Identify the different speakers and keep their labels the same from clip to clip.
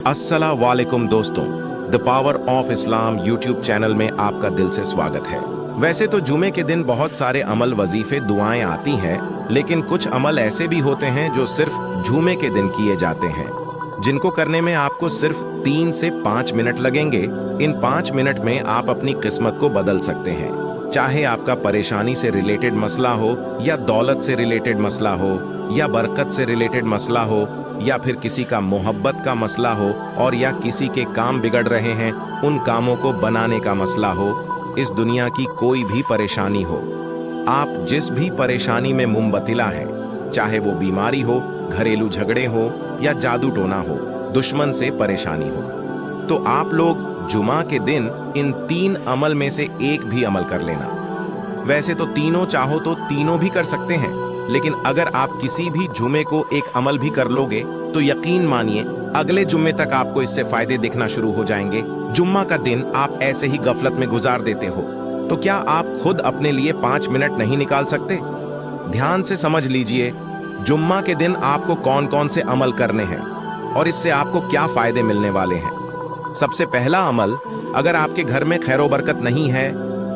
Speaker 1: अस्सलाम वालेकुम दोस्तों, the power of Islam YouTube channel में आपका दिल से स्वागत है। वैसे तो जुमे के दिन बहुत सारे अमल, वजीफे, दुआएं आती हैं, लेकिन कुछ अमल ऐसे भी होते हैं जो सिर्फ जुमे के दिन किए जाते हैं, जिनको करने में आपको सिर्फ 3 से 5 मिनट लगेंगे। इन 5 मिनट में आप अपनी किस्मत को बदल सकते हैं। चाहे आपका परेशानी से रिलेटेड मसला हो, या दौलत से रिलेटेड मसला हो, या बरकत से रिलेटेड मसला हो, या फिर किसी का मोहब्बत का मसला हो, और या किसी के काम बिगड़ रहे हैं, उन कामों को बनाने का मसला हो, इस दुनिया की कोई भी परेशानी हो, आप जिस भी परेशानी में मुंबतिला हैं, चाहे वो बीमारी हो, घरेलू झगड़े हो, या जादू टोना हो, दुश्मन से परेशानी हो, तो आप लोग जुमा के दिन इन 3 अमल में से एक भी अमल कर लेना। वैसे तो तीनों चाहो तो तीनों भी कर सकते हैं, लेकिन अगर आप किसी भी जुमे को एक अमल भी कर लोगे तो यकीन मानिए अगले जुम्मे तक आपको इससे फायदे दिखना शुरू हो जाएंगे। जुम्मा का दिन आप ऐसे ही गफलत में गुजार देते हो, तो क्या आप खुद अपने लिए 5 मिनट नहीं निकाल सकते? ध्यान से समझ लीजिए, जुम्मा के दिन आपको कौन कौन से अमल करने हैं और इससे आपको क्या फायदे मिलने वाले हैं। सबसे पहला अमल, अगर आपके घर में खैरो बरकत नहीं है,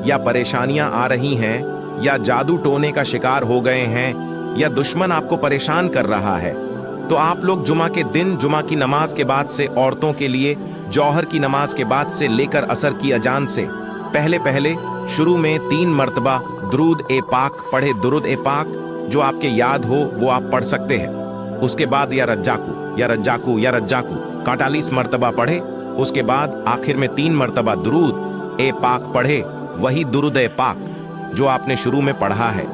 Speaker 1: या परेशानियां आ रही हैं, या जादू टोने का शिकार हो गए हैं, या दुश्मन आपको परेशान कर रहा है, तो आप लोग जुमा के दिन जुमा की नमाज के बाद से औरतों के लिए जौहर की नमाज के बाद से लेकर असर की अजान से पहले पहले शुरू में 3 मर्तबा दुरूद ए पाक पढ़े। दुरूद ए पाक जो आपके याद हो वो आप पढ़ सकते हैं। उसके बाद या रज्जाकू या रज्जाकू या रज्जाकू 41 मर्तबा पढ़े। उसके बाद आखिर में 3 मर्तबा दुरूद ए पाक पढ़े, वही दुरूद ए पाक जो आपने शुरू में पढ़ा है।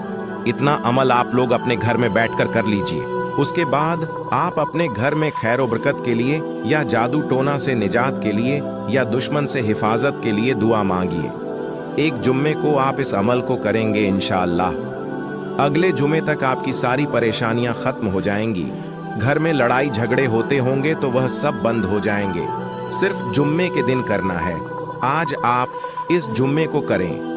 Speaker 1: इतना अमल आप लोग अपने घर में बैठकर कर लीजिए। उसके बाद आप अपने घर में खैर बरकत के लिए, या जादू टोना से निजात के लिए, या दुश्मन से हिफाजत के लिए दुआ मांगिए। एक जुम्मे को आप इस अमल को करेंगे इंशाअल्लाह, अगले जुमे तक आपकी सारी परेशानियां खत्म हो जाएंगी। घर में लड़ाई झगड़े होते होंगे तो वह सब बंद हो जाएंगे। सिर्फ जुम्मे के दिन करना है। आज आप इस जुम्मे को करें,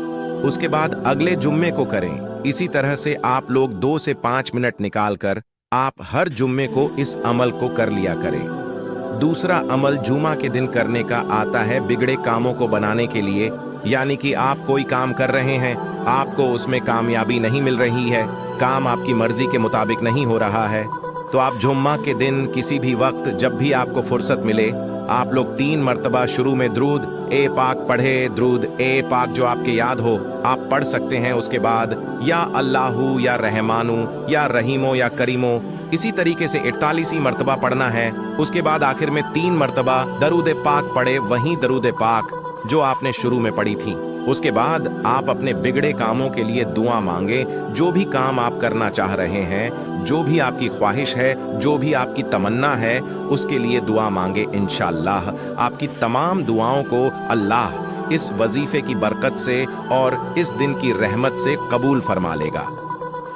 Speaker 1: उसके बाद अगले जुम्मे को करें। इसी तरह से आप लोग 2 से 5 मिनट निकालकर आप हर जुम्मे को इस अमल को कर लिया करें। दूसरा अमल जुमा के दिन करने का आता है बिगड़े कामों को बनाने के लिए। यानी कि आप कोई काम कर रहे हैं, आपको उसमें कामयाबी नहीं मिल रही है, काम आपकी मर्जी के मुताबिक नहीं हो रहा है, तो आप जुम्मा के दिन किसी भी वक्त जब भी आपको फुर्सत मिले, आप लोग 3 मर्तबा शुरू में दुरूद ए पाक पढ़े। दुरूद ए पाक जो आपके याद हो आप पढ़ सकते हैं। उसके बाद या अल्लाहू या रहमानू या रहीमो या करीमो, इसी तरीके से 48 मर्तबा पढ़ना है। उसके बाद आखिर में 3 मर्तबा दरूद ए पाक पढ़े, वही दरूद ए पाक जो आपने शुरू में पढ़ी थी। उसके बाद आप अपने बिगड़े कामों के लिए दुआ मांगे। जो भी काम आप करना चाह रहे हैं, जो भी आपकी ख्वाहिश है, जो भी आपकी तमन्ना है, उसके लिए दुआ मांगे। इंशाअल्लाह आपकी तमाम दुआओं को अल्लाह इस वजीफे की बरकत से और इस दिन की रहमत से कबूल फरमा लेगा।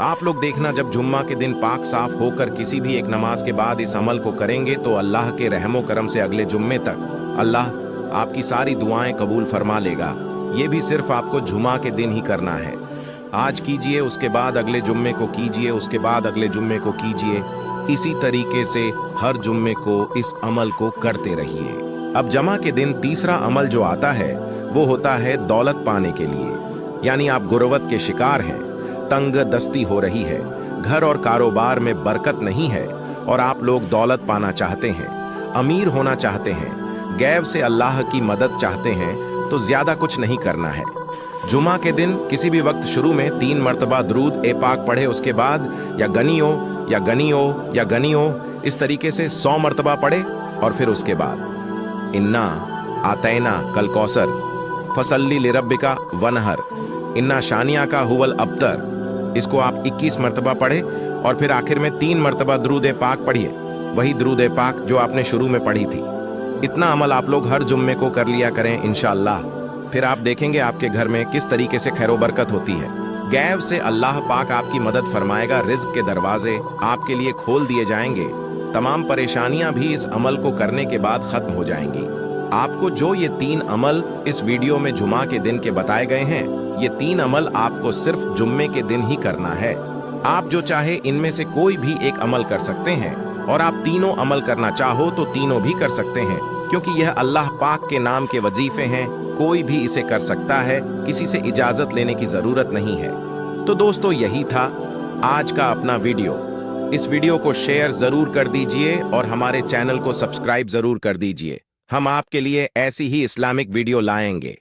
Speaker 1: आप लोग देखना, जब जुम्मा के दिन पाक साफ होकर किसी भी एक नमाज के बाद इस अमल को करेंगे तो अल्लाह के रहमो करम से अगले जुम्मे तक अल्लाह आपकी सारी दुआएं कबूल फरमा लेगा। ये भी सिर्फ आपको जुमा के दिन ही करना है। आज कीजिए, उसके बाद अगले जुम्मे को कीजिए, उसके बाद अगले जुम्मे को कीजिए। इसी तरीके से हर जुम्मे को इस अमल को करते रहिए। अब जमा के दिन तीसरा अमल जो आता है वो होता है दौलत पाने के लिए। यानी आप गुर्बत के शिकार हैं, तंग दस्ती हो रही है, घर और कारोबार में बरकत नहीं है, और आप लोग दौलत पाना चाहते हैं, अमीर होना चाहते हैं, गैब से अल्लाह की मदद चाहते हैं, तो ज्यादा कुछ नहीं करना है। जुमा के दिन किसी भी वक्त शुरू में 3 मर्तबा दुरूद ए पाक पढ़े। उसके बाद या गनियो या गनियो या गनियो, इस तरीके से 100 मर्तबा पढ़े। और फिर उसके बाद इन्ना आतैना कल कौसर फसल्ली लिरब्बिका वनहर इन्ना शानिया का हुवल अबतर, इसको आप 21 मर्तबा पढ़े। और फिर आखिर में 3 मर्तबा दुरूद ए पाक पढ़िए, वही दुरूद ए पाक जो आपने शुरू में पढ़ी थी। इतना अमल आप लोग हर जुम्मे को कर लिया करें इंशाअल्लाह। फिर आप देखेंगे आपके घर में किस तरीके से खैरो बरकत होती है। गैब से अल्लाह पाक आपकी मदद फरमाएगा, रिज्क के दरवाजे आपके लिए खोल दिए जाएंगे। तमाम परेशानियां भी इस अमल को करने के बाद खत्म हो जाएंगी। आपको जो ये 3 अमल इस वीडियो में जुमा के दिन के बताए गए हैं, ये 3 अमल आपको सिर्फ जुम्मे के दिन ही करना है। आप जो चाहे इनमें से कोई भी एक अमल कर सकते हैं। और आप तीनों अमल करना चाहो तो तीनों भी कर सकते हैं, क्योंकि यह अल्लाह पाक के नाम के वजीफे हैं। कोई भी इसे कर सकता है, किसी से इजाजत लेने की जरूरत नहीं है। तो दोस्तों, यही था आज का अपना वीडियो। इस वीडियो को शेयर जरूर कर दीजिए और हमारे चैनल को सब्सक्राइब जरूर कर दीजिए। हम आपके लिए ऐसी ही इस्लामिक वीडियो लाएंगे।